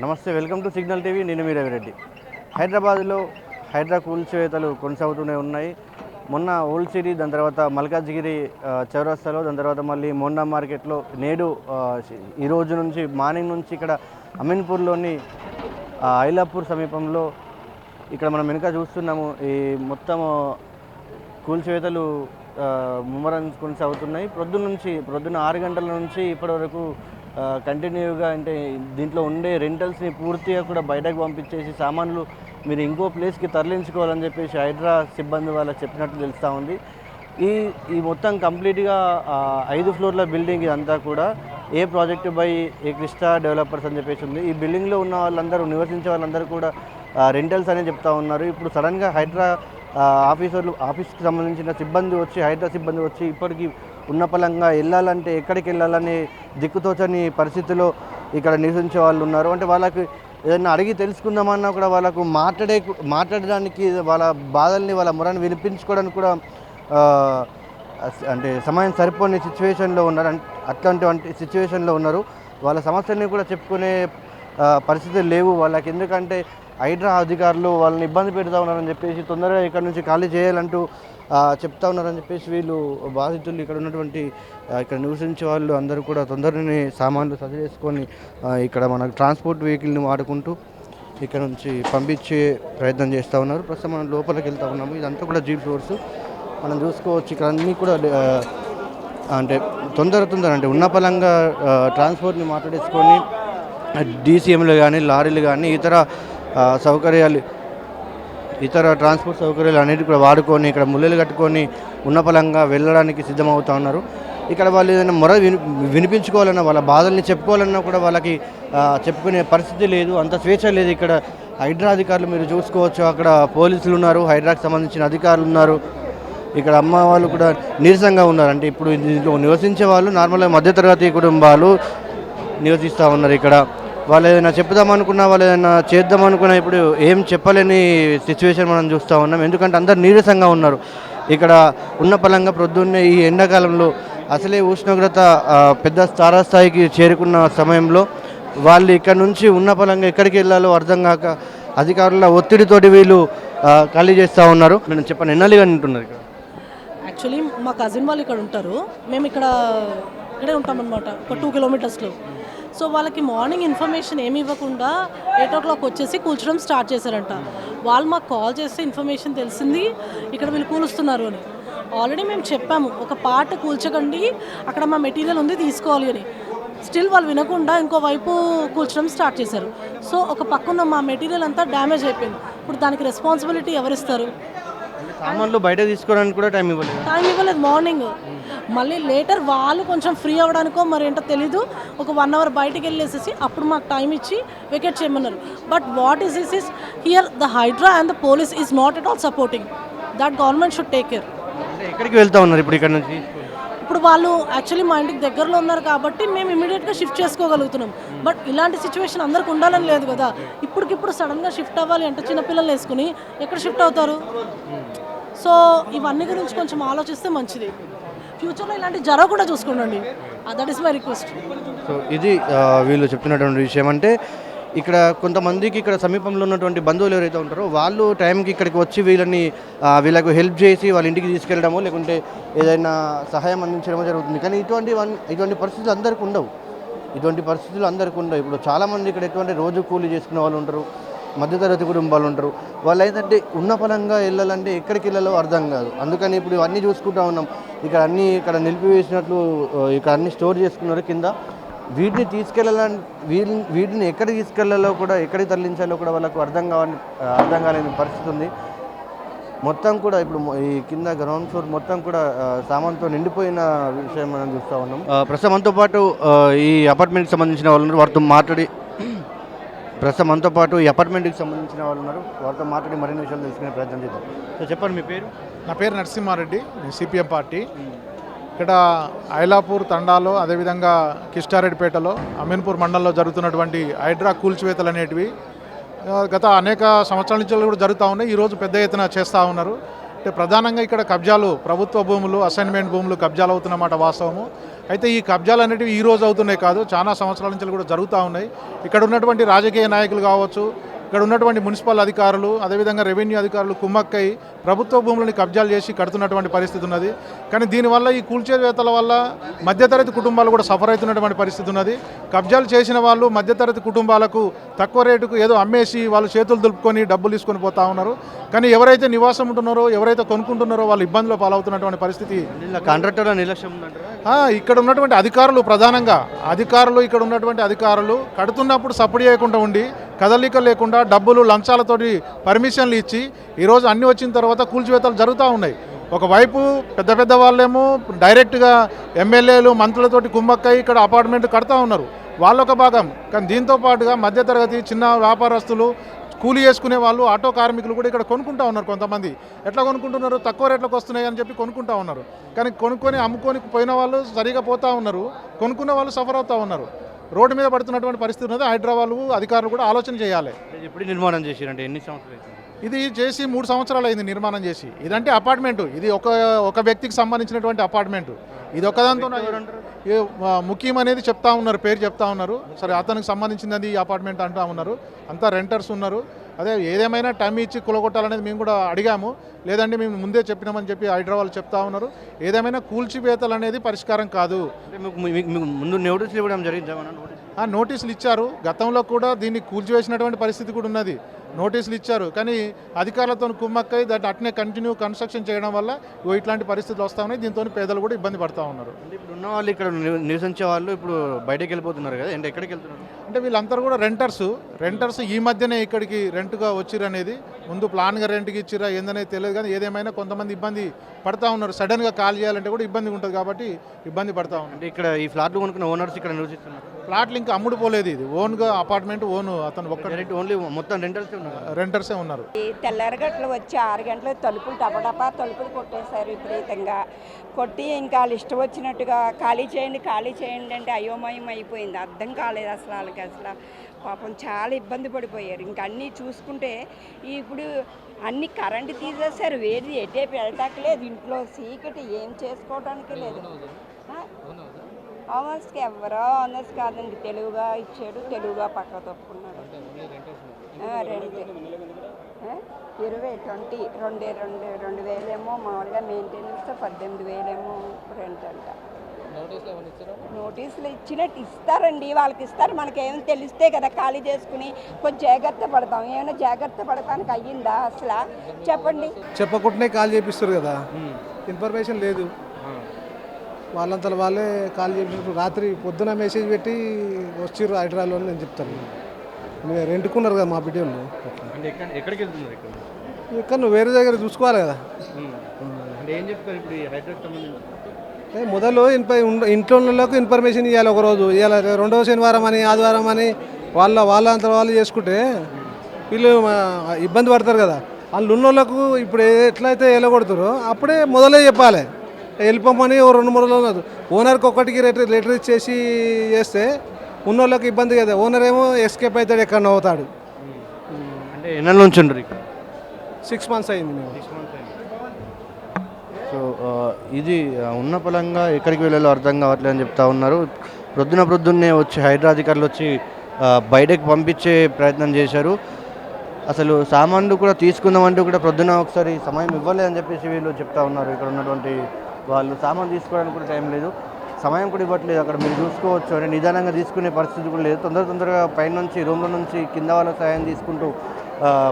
నమస్తే, welcome to signal TV. నేను మీ రవిరెడ్డి. హైదరాబాద్లో హైడ్రా కూల్చివేతలు కొనసాగుతూనే ఉన్నాయి. మొన్న ఓల్డ్ సిటీ, దాని తర్వాత మల్కాజ్గిరి చౌరస్తాలో, దాని తర్వాత మళ్ళీ మోండా మార్కెట్లో, నేడు ఈ రోజు నుంచి మార్నింగ్ నుంచి ఇక్కడ అమీన్పూర్లోని ఐలాపూర్ సమీపంలో ఇక్కడ మనం వెనుక చూస్తున్నాము. ఈ మొత్తం కూల్చివేతలు ముమ్మరం కొనసాగుతున్నాయి. ప్రొద్దున 6 గంటల నుంచి ఇప్పటి వరకు కంటిన్యూగా, అంటే దీంట్లో ఉండే రెంటల్స్ని పూర్తిగా కూడా బయటకు పంపించేసి సామాన్లు మీరు ఇంకో ప్లేస్కి తరలించుకోవాలని చెప్పేసి హైడ్రా సిబ్బంది వాళ్ళకి చెప్పినట్టు తెలుస్తూ ఉంది. ఈ మొత్తం కంప్లీట్గా 5 ఫ్లోర్ల బిల్డింగ్ ఇదంతా కూడా a project by a Krista developers అని చెప్పేసి ఉంది. ఈ బిల్డింగ్లో ఉన్న వాళ్ళందరూ, నివసించే వాళ్ళందరూ కూడా రెంటల్స్ అనే చెప్తా ఉన్నారు. ఇప్పుడు సడన్గా హైడ్రా ఆఫీస్కి సంబంధించిన హైడ్రా సిబ్బంది వచ్చి ఇప్పటికీ ఉన్నపలంగా వెళ్ళాలంటే ఎక్కడికి వెళ్ళాలని దిక్కుతోచని పరిస్థితిలో ఇక్కడ నివసించే వాళ్ళు ఉన్నారు. అంటే వాళ్ళకి ఏదైనా అడిగి తెలుసుకుందామన్నా కూడా వాళ్ళకు మాట్లాడడానికి, వాళ్ళ బాధల్ని, వాళ్ళ మొరని వినిపించుకోవడానికి కూడా అంటే సమయం సరిపోని సిచ్యువేషన్లో ఉన్నారు. అట్లాంటి సిచ్యువేషన్లో ఉన్నారు. వాళ్ళ సమస్యల్ని కూడా చెప్పుకునే పరిస్థితులు లేవు వాళ్ళకి. ఎందుకంటే హైడ్రా అధికారులు వాళ్ళని ఇబ్బంది పెడతా ఉన్నారని చెప్పేసి, తొందరగా ఇక్కడ నుంచి ఖాళీ చేయాలంటూ చెప్తా ఉన్నారని చెప్పేసి, వీళ్ళు బాధితులు, ఇక్కడ నివసించే వాళ్ళు అందరూ కూడా తొందరగానే సామాన్లు సరిచేసుకొని ఇక్కడ మన ట్రాన్స్పోర్ట్ వెహికల్ని వాడుకుంటూ ఇక్కడ నుంచి పంపించే ప్రయత్నం చేస్తూ ఉన్నారు. ప్రస్తుతం మనం లోపలికి వెళ్తూ ఉన్నాము. ఇదంతా కూడా జీప్ ఫ్లోర్స్ మనం చూసుకోవచ్చు. ఇక్కడ అన్నీ కూడా అంటే తొందర అంటే ఉన్నపలంగా ట్రాన్స్పోర్ట్ని మాట్లాడేసుకొని డీసీఎంలు కానీ, లారీలు కానీ, ఇతర ట్రాన్స్పోర్ట్ సౌకర్యాలు అన్నిటి కూడా వాడుకొని ఇక్కడ ముళ్ళలు కట్టుకొని ఉన్నపలంగా వెళ్ళడానికి సిద్ధమవుతూ ఉన్నారు. ఇక్కడ వాళ్ళు ఏదైనా వినిపించుకోవాలన్నా, వాళ్ళ బాధల్ని చెప్పుకోవాలన్నా కూడా వాళ్ళకి చెప్పుకునే పరిస్థితి లేదు, అంత స్వేచ్ఛ లేదు. ఇక్కడ హైడ్రా అధికారులు మీరు చూసుకోవచ్చు. అక్కడ పోలీసులు ఉన్నారు, హైడ్రాకి సంబంధించిన అధికారులు ఉన్నారు. ఇక్కడ అమ్మ వాళ్ళు కూడా నీరసంగా ఉన్నారు. అంటే ఇప్పుడు దీంట్లో నివసించే వాళ్ళు నార్మల్గా మధ్యతరగతి కుటుంబాలు నివసిస్తూ ఉన్నారు. ఇక్కడ వాళ్ళు ఏదైనా చెప్దామనుకున్నా, వాళ్ళు ఏదైనా చేద్దామనుకున్నా ఇప్పుడు ఏం చెప్పలేని సిచ్యువేషన్ మనం చూస్తూ ఉన్నాం. ఎందుకంటే అందరు నీరసంగా ఉన్నారు. ఇక్కడ ఉన్న పలంగా ప్రొద్దున్నే ఈ ఎండాకాలంలో అసలే ఉష్ణోగ్రత పెద్ద తారాస్థాయికి చేరుకున్న సమయంలో వాళ్ళు ఇక్కడ నుంచి ఉన్న పలంగా ఎక్కడికి వెళ్ళాలో అర్థం కాక అధికారుల ఒత్తిడితోటి వీళ్ళు ఖాళీ చేస్తూ ఉన్నారు. నేను చెప్పండి, ఎన్నాళ్ళుగా ఉంటున్నారు ఇక్కడ? యాక్చువల్లీ మా కజిన్ వాళ్ళు ఇక్కడ ఉంటారు. మేము ఇక్కడే ఉంటామన్నమాట, ఒక 2 కిలోమీటర్స్లో. సో వాళ్ళకి మార్నింగ్ ఇన్ఫర్మేషన్ ఏమి ఇవ్వకుండా 8 o'clock వచ్చేసి కూల్చడం స్టార్ట్ చేశారంట. వాళ్ళు మాకు కాల్ చేస్తే ఇన్ఫర్మేషన్ తెలిసింది ఇక్కడ వీళ్ళు కూలుస్తున్నారు అని. ఆల్రెడీ మేము చెప్పాము, ఒక పార్ట్ కూల్చకండి, అక్కడ మా మెటీరియల్ ఉంది తీసుకోవాలి అని. స్టిల్ వాళ్ళు వినకుండా ఇంకో వైపు కూల్చడం స్టార్ట్ చేశారు. సో ఒక పక్కన మా మెటీరియల్ అంతా డ్యామేజ్ అయిపోయింది. ఇప్పుడు దానికి రెస్పాన్సిబిలిటీ ఎవరిస్తారు? సామాన్లు బయట తీసుకోవడానికి కూడా టైం ఇవ్వలేదు మార్నింగ్. మళ్ళీ లేటర్ వాళ్ళు కొంచెం ఫ్రీ అవ్వడానికో మరి ఏంటో తెలీదు, ఒక 1 hour బయటికి వెళ్ళేసేసి అప్పుడు మాకు టైం ఇచ్చి వెకేట్ చేయమన్నారు. But what is this is here the Hydraa and the police is not at all supporting. That government should take care. ఎక్కడికి వెళ్తా ఉన్నారు ఇప్పుడు ఇక్కడ నుంచి? ఇప్పుడు వాళ్ళు యాక్చువల్లీ మా ఇంటికి దగ్గరలో ఉన్నారు కాబట్టి మేము ఇమీడియట్గా షిఫ్ట్ చేసుకోగలుగుతున్నాం. బట్ ఇలాంటి సిచ్యువేషన్ అందరికి ఉండాలని లేదు కదా. ఇప్పటికిప్పుడు సడన్గా షిఫ్ట్ అవ్వాలి అంటే చిన్నపిల్లలు వేసుకుని ఎక్కడ షిఫ్ట్ అవుతారు? సో ఇవన్నీ గురించి కొంచెం ఆలోచిస్తే మంచిది. ఫ్యూచర్లో ఇలాంటి జరగకుండా చూసుకోండి. That is my request. So ఇది వీళ్ళు చెప్తున్నటువంటి విషయం. అంటే ఇక్కడ కొంతమందికి ఇక్కడ సమీపంలో ఉన్నటువంటి బంధువులు ఎవరైతే ఉంటారో వాళ్ళు టైంకి ఇక్కడికి వచ్చి వీళ్ళకు హెల్ప్ చేసి వాళ్ళ ఇంటికి తీసుకెళ్ళడమో లేకుంటే ఏదైనా సహాయం అందించడమో జరుగుతుంది. కానీ ఇటువంటి పరిస్థితులు అందరికీ ఉండవు. ఇప్పుడు చాలామంది ఇక్కడ ఎటువంటి రోజు కూలీ చేసుకునే వాళ్ళు ఉంటారు, మధ్యతరగతి కుటుంబాలు ఉంటారు. వాళ్ళు ఏంటంటే ఉన్న పరంగా వెళ్ళాలంటే ఎక్కడికి వెళ్ళాలో అర్థం కాదు. అందుకని ఇప్పుడు ఇవన్నీ చూసుకుంటూ ఉన్నాం. ఇక్కడ నిలిపివేసినట్లు ఇక్కడ అన్నీ స్టోర్ చేసుకున్నారు కింద. వీటిని ఎక్కడికి తీసుకెళ్లాలో కూడా, ఎక్కడికి తరలించాలో కూడా వాళ్ళకు అర్థం కాలేని పరిస్థితి ఉంది. మొత్తం కూడా ఇప్పుడు ఈ కింద గ్రౌండ్ ఫ్లోర్ మొత్తం కూడా సామాన్తో నిండిపోయిన విషయం మనం చూస్తూ ఉన్నాం. ప్రస్తుతం మనతో పాటు ఈ అపార్ట్మెంట్కి సంబంధించిన వాళ్ళు ఉన్నారు, వారితో మాట్లాడి మరిన్ని విషయాలు తెలుసుకునే ప్రయత్నం చేద్దాం. సో చెప్పండి, మీ పేరు? నా పేరు నరసింహారెడ్డి, సిపిఎం పార్టీ. ఇక్కడ ఐలాపూర్ తండాలో, అదేవిధంగా కిష్టారెడ్డిపేటలో, అమీన్పూర్ మండలంలో జరుగుతున్నటువంటి హైడ్రా కూల్చివేతలు అనేటివి గత అనేక సంవత్సరాల నుంచి కూడా జరుగుతూ ఉన్నాయి. ఈరోజు పెద్ద ఎత్తున చేస్తూ ఉన్నారు. అంటే ప్రధానంగా ఇక్కడ కబ్జాలు, ప్రభుత్వ భూములు, అసైన్మెంట్ భూములు కబ్జాలు అవుతున్నమాట వాస్తవము. అయితే ఈ కబ్జాలు అనేటివి ఈ రోజు అవుతున్నాయి కాదు, చాలా సంవత్సరాల నుంచి కూడా జరుగుతూ ఉన్నాయి. ఇక్కడ ఉన్నటువంటి రాజకీయ నాయకులు కావచ్చు, ఇక్కడ ఉన్నటువంటి మున్సిపల్ అధికారులు, అదేవిధంగా రెవెన్యూ అధికారులు కుమ్మక్కై ప్రభుత్వ భూములను కబ్జాలు చేసి కడుతున్నటువంటి పరిస్థితి ఉన్నది. కానీ దీనివల్ల ఈ కూల్చివేతల వల్ల మధ్యతరగతి కుటుంబాలు కూడా సఫర్ అవుతున్నటువంటి పరిస్థితి ఉన్నది. కబ్జాలు చేసిన వాళ్ళు మధ్యతరగతి కుటుంబాలకు తక్కువ రేటుకు ఏదో అమ్మేసి వాళ్ళు చేతులు దులుపుకొని డబ్బులు తీసుకొని పోతా ఉన్నారు. కానీ ఎవరైతే నివాసం ఉంటున్నారో, ఎవరైతే కొనుక్కుంటున్నారో వాళ్ళు ఇబ్బందులు పాలవుతున్నటువంటి పరిస్థితి. కాంట్రాక్టర్ల నిర్లక్ష్యం ఉందంటారా? ఇక్కడ ఉన్నటువంటి అధికారులు, ప్రధానంగా అధికారులు, ఇక్కడ ఉన్నటువంటి అధికారులు కడుతున్నప్పుడు సపోర్ట్ చేయకుండా ఉండి, కదలిక లేకుండా డబ్బులు లంచాలతోటి పర్మిషన్లు ఇచ్చి ఈరోజు అన్నీ వచ్చిన తర్వాత కూల్చివేతలు జరుగుతూ ఉన్నాయి. ఒకవైపు పెద్ద పెద్ద వాళ్ళేమో డైరెక్ట్గా ఎమ్మెల్యేలు మంత్రులతోటి కుమ్మక్కై ఇక్కడ అపార్ట్మెంట్ కడతా ఉన్నారు, వాళ్ళొక భాగం. కానీ దీంతో పాటుగా మధ్యతరగతి చిన్న వ్యాపారస్తులు, కూలీ చేసుకునే వాళ్ళు, ఆటో కార్మికులు కూడా ఇక్కడ కొనుక్కుంటా ఉన్నారు. కొంతమంది ఎట్లా కొనుక్కుంటున్నారు, తక్కువ రేట్లకు వస్తున్నాయి అని చెప్పి కొనుక్కుంటా ఉన్నారు. కానీ కొనుక్కొని అమ్ముకొని పోయిన వాళ్ళు సరిగా పోతూ ఉన్నారు, కొనుక్కున్న వాళ్ళు సఫర్ అవుతూ ఉన్నారు. రోడ్డు మీద పడుతున్నటువంటి పరిస్థితి ఉన్నది. హైదరాబాద్ అధికారులు కూడా ఆలోచన చేయాలి. ఎప్పుడు నిర్మాణం చేసిరంటే ఎన్ని సంవత్సరాలు? ఇది చేసి 3 సంవత్సరాలు అయింది నిర్మాణం చేసి. ఇదంటే అపార్ట్మెంటు, ఇది ఒక వ్యక్తికి సంబంధించినటువంటి అపార్ట్మెంటు. ఇది ఒకదాంతో ముఖ్యం అనేది చెప్తా ఉన్నారు, పేరు చెప్తా ఉన్నారు. సరే, అతనికి సంబంధించింది ఈ అపార్ట్మెంట్ అంటూ ఉన్నారు. అంతా రెంటర్స్ ఉన్నారు. అదే ఏదేమైనా టైం ఇచ్చి కులగొట్టాలనేది మేము కూడా అడిగాము. లేదంటే మేము ముందే చెప్పినామని చెప్పి హైదరాబాద్ చెప్తా ఉన్నారు. ఏదేమైనా కూల్చివేతలు అనేది పరిష్కారం కాదు. ముందు నోటీసులు ఇవ్వడం జరిగింది. నోటీసులు ఇచ్చారు. గతంలో కూడా దీన్ని కూల్చివేసినటువంటి పరిస్థితి కూడా ఉన్నది. నోటీసులు ఇచ్చారు. కానీ అధికారులతో కుమ్మక్కై దాన్ని అట్నే కంటిన్యూ కన్స్ట్రక్షన్ చేయడం వల్ల ఇట్లాంటి పరిస్థితులు వస్తూ ఉన్నాయి. దీంతో పేదలు కూడా ఇబ్బంది పడుతూ ఉన్నారు. అంటే ఇప్పుడు ఉన్న వాళ్ళు, ఇక్కడ నివసించే వాళ్ళు ఇప్పుడు బయటకు వెళ్ళిపోతున్నారు కదా, అంటే ఎక్కడికి వెళ్తున్నారు? అంటే వీళ్ళందరూ కూడా రెంటర్స్ ఈ మధ్యనే ఇక్కడికి రెంట్గా వచ్చిరనేది. ముందు ప్లాన్గా రెంట్కి ఇచ్చిరా ఏందనేది తెలియదు. కానీ ఏదేమైనా కొంతమంది ఇబ్బంది పడతా ఉన్నారు. సడన్గా కాల్ చేయాలంటే కూడా ఇబ్బంది ఉంటుంది కాబట్టి ఇబ్బంది పడతా ఉన్నారు. అంటే ఇక్కడ ఈ ఫ్లాట్లు కొనుక్కున్న ఓనర్స్ ఇక్కడ నివసిస్తున్నారు. ఫ్లాట్లు ఇంకా అమ్ముడు పోలేదు. ఇది ఓన్గా అపార్ట్మెంట్, అతను ఒక్క ఓన్లీ మొత్తం రెంటర్సే ఉన్నారు. తెల్లారగట్లు వచ్చి 6 గంటలు తలుపులు టపటపా తలుపులు కొట్టేశారు విపరీతంగా. కొట్టి ఇంకా వాళ్ళు ఇష్టం వచ్చినట్టుగా ఖాళీ చేయండి అంటే అయోమయం అయిపోయింది. అర్థం కాలేదు అసలు వాళ్ళకి. అసలు పాపం చాలా ఇబ్బంది పడిపోయారు. ఇంకా అన్నీ చూసుకుంటే ఇప్పుడు అన్ని కరెంటు తీసేశారు. వేడి ఎటేపు వెళ్ళటానికి ఇంట్లో చీకటి, ఏం చేసుకోవడానికి లేదు. ఆనర్స్కి ఎవరో ఆనర్స్ కాదండి, తెలుగుగా ఇచ్చాడు, తెలుగుగా పక్క తప్పుకున్నాడు. రెంట్ 2,000 ఏమో మామూలుగా మెయింటెనెన్స్, 18,000 ఏమో రెంట్ అంట. నోటీసులు ఇచ్చినట్టు ఇస్తారండి, వాళ్ళకి ఇస్తారు. మనకేమైనా తెలిస్తే కదా ఖాళీ చేసుకుని కొంచెం జాగ్రత్త పడతాం. ఏమైనా జాగ్రత్త పడటానికి అయ్యిందా అసలు చెప్పండి? చెప్పకుండానే కాల్ చేపిస్తారు కదా, ఇన్ఫర్మేషన్ లేదు. వాళ్ళంతా వాళ్ళే కాల్ చేపించారు. రాత్రి పొద్దున మెసేజ్ పెట్టి వచ్చిర్రు హైదరాబాద్లో అని నేను చెప్తాను. మీరు రెంట్కున్నారు కదా మా బిడ్డలు. ఎక్కడికి వెళ్తున్నారు? ఇక్కడ నువ్వు వేరే దగ్గర చూసుకోవాలి కదా. అంటే ఏం చెప్తారు ఇప్పుడు హైదరాబాద్ సంబంధించి? మొదలు ఇంట్లోకి ఇన్ఫర్మేషన్ ఇవ్వాలి. ఒకరోజు ఇవాళ 2వ శనివారం అని, ఆదివారం అని వాళ్ళంతా వాళ్ళు చేసుకుంటే వీళ్ళు ఇబ్బంది పడతారు కదా. వాళ్ళు ఉన్నోళ్ళకు ఇప్పుడు ఎట్లయితే వెళ్ళగొడతారో అప్పుడే మొదలే చెప్పాలి. వెళ్ళిపోమని 2-3 రోజులు ఓనర్కి ఒక్కటికి లెటర్ ఇచ్చేసి చేస్తే ఉన్నోళ్ళకి ఇబ్బంది కదా. ఓనర్ ఏమో ఎస్కేప్ అవుతాడు, ఎక్కడ అవుతాడు. అంటే ఎన్నెల నుంచి ఉండరు ఇక్కడ? 6 months అయింది మేము. సో ఇది ఉన్న పొలంగా ఎక్కడికి వెళ్ళాలో అర్థం కావట్లేదు అని చెప్తా ఉన్నారు. ప్రొద్దున్నే వచ్చి హైదరాబాద్ అధికారులు వచ్చి బయటకు పంపించే ప్రయత్నం చేశారు. అసలు సామాన్లు కూడా తీసుకుందామంటూ కూడా ప్రొద్దున ఒకసారి సమయం ఇవ్వలేదని చెప్పేసి వీళ్ళు చెప్తా ఉన్నారు. ఇక్కడ ఉన్నటువంటి వాళ్ళు సామాన్ తీసుకోవడానికి కూడా టైం లేదు, సమయం కూడా ఇవ్వట్లేదు. అక్కడ మీరు చూసుకోవచ్చు, అంటే నిదానంగా తీసుకునే పరిస్థితి కూడా లేదు. తొందరగా పైనుంచి రూమ్ల నుంచి కింద వాళ్ళ సాయం తీసుకుంటూ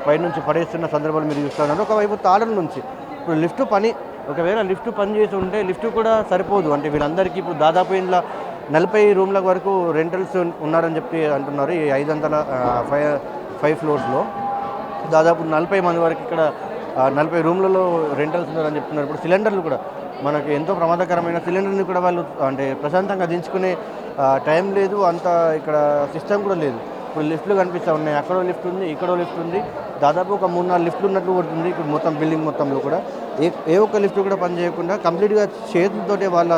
పైనుంచి పడేస్తున్న సందర్భాలు మీరు చూస్తూ ఉన్నారు. ఒకవైపు తాళం నుంచి ఇప్పుడు లిఫ్ట్ పని, ఒకవేళ లిఫ్ట్ పని చేసి ఉంటే లిఫ్ట్ కూడా సరిపోదు. అంటే వీళ్ళందరికీ ఇప్పుడు దాదాపు ఇంట్లో 40 రూమ్ల వరకు రెంటల్స్ ఉన్నారని చెప్పి అంటున్నారు. ఈ 5 ఫ్లోర్స్లో దాదాపు 40 మంది వరకు ఇక్కడ 40 రూమ్లలో రెంటల్స్ ఉన్నారని చెప్తున్నారు. ఇప్పుడు సిలిండర్లు కూడా మనకు ఎంతో ప్రమాదకరమైన సిలిండర్ని కూడా వాళ్ళు అంటే ప్రశాంతంగా దించుకునే టైం లేదు, అంత ఇక్కడ సిస్టమ్ కూడా లేదు. ఇప్పుడు లిఫ్ట్లు కనిపిస్తూ ఉన్నాయి, అక్కడో లిఫ్ట్ ఉంది, ఇక్కడో లిఫ్ట్ ఉంది. దాదాపు ఒక 3-4 లిఫ్ట్లు ఉన్నట్లు పడుతుంది ఇప్పుడు మొత్తం బిల్డింగ్ మొత్తంలో కూడా. ఏ ఒక్క లిఫ్ట్ కూడా పనిచేయకుండా కంప్లీట్గా చేతులతోటే వాళ్ళ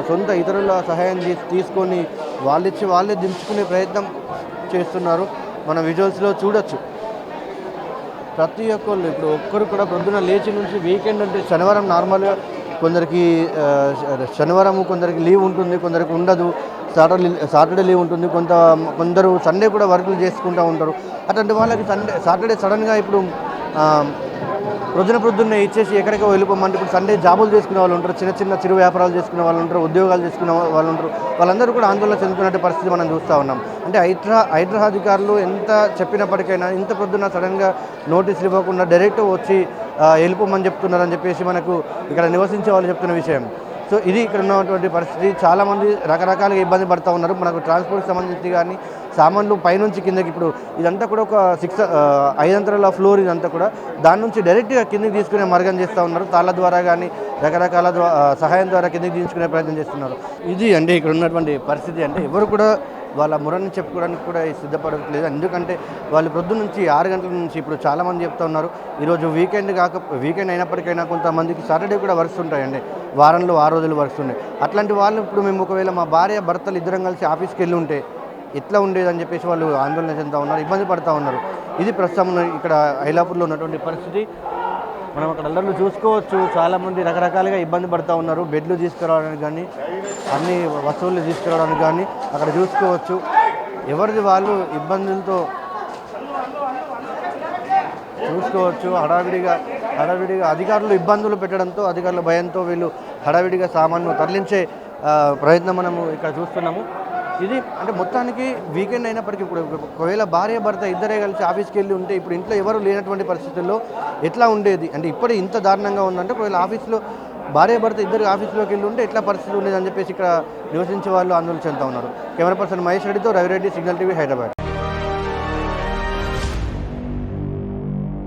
సొంత ఇతరుల సహాయం తీసుకొని వాళ్ళే దించుకునే ప్రయత్నం చేస్తున్నారు. మన విజువల్స్లో చూడొచ్చు. ప్రతి ఒక్కళ్ళు ఇప్పుడు ఒక్కరు కూడా ప్రొద్దున లేచి నుంచి వీకెండ్ అంటే శనివారం నార్మల్గా కొందరికి శనివారం కొందరికి లీవ్ ఉంటుంది, కొందరికి ఉండదు, సాటర్డే లీవ్ ఉంటుంది, కొందరు సండే కూడా వర్కులు చేసుకుంటూ ఉంటారు. అట్లాంటి వాళ్ళకి సాటర్డే సడన్గా ఇప్పుడు ప్రొద్దున్నే ఇచ్చేసి ఎక్కడికో వెళ్ళిపోమంటే ఇప్పుడు సండే జాబులు చేసుకునే వాళ్ళు ఉంటారు, చిన్న చిరు వ్యాపారాలు చేసుకునే వాళ్ళు ఉంటారు, ఉద్యోగాలు చేసుకునే వాళ్ళు ఉంటారు. వాళ్ళందరూ కూడా ఆందోళన చెందుతున్న పరిస్థితి మనం చూస్తూ ఉన్నాం. అంటే హైడ్రా అధికారులు ఎంత చెప్పినప్పటికైనా ఇంత ప్రొద్దున సడన్గా నోటీసులు ఇవ్వకుండా డైరెక్ట్ వచ్చి వెళ్ళిపోమని చెప్తున్నారని చెప్పేసి మనకు ఇక్కడ నివసించే వాళ్ళు చెప్తున్న విషయం. సో ఇది ఇక్కడ ఉన్నటువంటి పరిస్థితి. చాలామంది రకరకాలుగా ఇబ్బంది పడుతూ ఉన్నారు. మనకు ట్రాన్స్పోర్ట్కి సంబంధించి కానీ సామాన్లు పైనుంచి కిందకి ఇప్పుడు ఇదంతా కూడా ఒక 5 అంతరాల ఫ్లోర్ ఇదంతా కూడా, దాని నుంచి డైరెక్ట్గా కిందకి తీసుకునే మార్గం చేస్తూ ఉన్నారు. తాళ్ళ ద్వారా కానీ రకరకాల సహాయం ద్వారా కిందకి తీసుకునే ప్రయత్నం చేస్తున్నారు. ఇది అంటే ఇక్కడ ఉన్నటువంటి పరిస్థితి. అంటే ఎవరు కూడా వాళ్ళ మురని చెప్పుకోవడానికి కూడా సిద్ధపడట్లేదు. ఎందుకంటే వాళ్ళు ప్రొద్దు నుంచి 6 గంటల నుంచి ఇప్పుడు చాలామంది చెప్తూ ఉన్నారు ఈరోజు వీకెండ్ అయినప్పటికైనా కొంతమందికి సాటర్డే కూడా వర్క్స్ ఉంటాయండి, వారంలో 6 రోజులు వర్క్స్ ఉన్నాయి. అట్లాంటి వాళ్ళు ఇప్పుడు మేము ఒకవేళ మా భార్య భర్తలు ఇద్దరం కలిసి ఆఫీస్కి వెళ్ళి ఉంటే ఎట్లా ఉండేదని చెప్పేసి వాళ్ళు ఆందోళన చెందుతూ ఉన్నారు, ఇబ్బంది పడుతూ ఉన్నారు. ఇది ప్రస్తుతం ఇక్కడ ఐలాపూర్లో ఉన్నటువంటి పరిస్థితి. మనం అక్కడ అందరూ చూసుకోవచ్చు, చాలామంది రకరకాలుగా ఇబ్బంది పడుతూ ఉన్నారు. బెడ్లు తీసుకురావడానికి కానీ అన్ని వస్తువులు తీసుకురావడానికి కానీ అక్కడ చూసుకోవచ్చు. ఎవరిది వాళ్ళు ఇబ్బందులతో చూసుకోవచ్చు. హడావిడిగా అధికారులు ఇబ్బందులు పెట్టడంతో, అధికారుల భయంతో వీళ్ళు హడావిడిగా సామాన్లు తరలించే ప్రయత్నం మనము ఇక్కడ చూస్తున్నాము. ఇది అంటే మొత్తానికి వీకెండ్ అయినప్పటికీ ఇప్పుడు ఒకవేళ భార్య భర్త ఇద్దరే కలిసి ఆఫీస్కి వెళ్ళి ఉంటే ఇప్పుడు ఇంట్లో ఎవరు లేనటువంటి పరిస్థితుల్లో ఎట్లా ఉండేది, అంటే ఇప్పుడు ఇంత దారుణంగా ఉందంటే ఒకవేళ ఆఫీస్లో భార్య భర్త ఇద్దరు ఆఫీస్లోకి వెళ్ళి ఉంటే ఎట్లా పరిస్థితి ఉండేది అని చెప్పేసి ఇక్కడ నివసించే వాళ్ళు ఆందోళన చెందుతూ ఉన్నారు. కెమెరా పర్సన్ మహేష్ రెడ్డితో రవిరెడ్డి, సిగ్నల్ టీవీ, హైదరాబాద్.